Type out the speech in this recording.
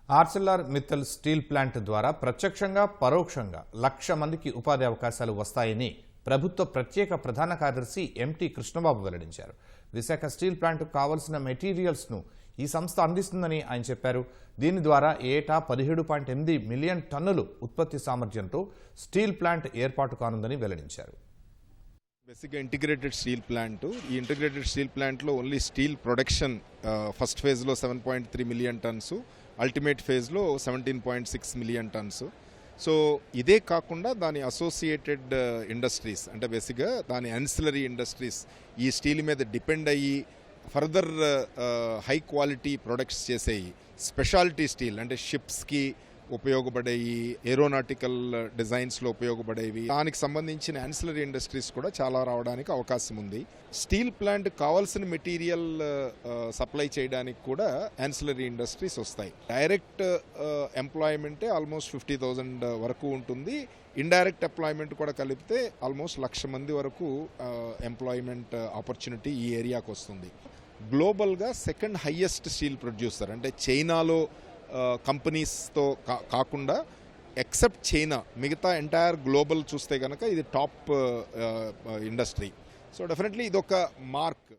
ఆర్సెల్ఆర్ Mittal steel plant ద్వారా ప్రత్యక్షంగా పరోక్షంగా 1,00,000 మందికి ఉపాధి అవకాశాలు వస్తాయని ప్రభుత్వ ప్రత్యేక ప్రధాన కార్యదర్శి ఎంటీ కృష్ణబాబు వెల్లడించారు. విశాఖ స్టీల్ ప్లాంట్కు కావాల్సిన మెటీరియల్స్ ను ఈ సంస్థ అందిస్తుందని ఆయన చెప్పారు. దీని ద్వారా ఏటా 17.8 మిలియన్ టన్నులు ఉత్పత్తి సామర్థ్యంతో స్టీల్ ప్లాంట్ ఏర్పాటు కానుందని వెల్లడించారు. బేసిక్గా ఇంటిగ్రేటెడ్ స్టీల్ ప్లాంట్. ఈ ఇంటిగ్రేటెడ్ స్టీల్ ప్లాంట్లో ఓన్లీ స్టీల్ ప్రొడక్షన్ ఫస్ట్ ఫేజ్లో 7.3 మిలియన్ టన్స్, అల్టిమేట్ ఫేజ్లో 17.6 మిలియన్ టన్స్. సో ఇదే కాకుండా దాని అసోసియేటెడ్ ఇండస్ట్రీస్ అంటే బేసిక్గా దాని యాన్సిలరీ ఇండస్ట్రీస్ ఈ స్టీల్ మీద డిపెండ్ అయ్యి ఫర్దర్ హై క్వాలిటీ ప్రొడక్ట్స్ చేసేవి స్పెషాలిటీ స్టీల్ అంటే షిప్స్కి ఉపయోగపడేవి, ఏరోనాటికల్ డిజైన్స్లో ఉపయోగపడేవి, దానికి సంబంధించిన యాన్సిలరీ ఇండస్ట్రీస్ కూడా చాలా రావడానికి అవకాశం ఉంది. స్టీల్ ప్లాంట్ కావాల్సిన మెటీరియల్ సప్లై చేయడానికి కూడా యాన్సిలరీ ఇండస్ట్రీస్ వస్తాయి. డైరెక్ట్ ఎంప్లాయ్మెంటే ఆల్మోస్ట్ 50,000 వరకు ఉంటుంది. ఇండైరెక్ట్ ఎంప్లాయ్మెంట్ కూడా కలిపితే ఆల్మోస్ట్ 1,00,000 మంది వరకు ఎంప్లాయ్మెంట్ ఆపర్చునిటీ ఈ ఏరియాకు వస్తుంది. గ్లోబల్గా సెకండ్ హైయెస్ట్ స్టీల్ ప్రొడ్యూసర్ అంటే చైనాలో కంపెనీస్తో కాకుండా ఎక్సెప్ట్ చైనా మిగతా ఎంటైర్ గ్లోబల్ చూస్తే కనుక ఇది టాప్ ఇండస్ట్రీ. సో డెఫినెట్లీ ఇదొక మార్క్.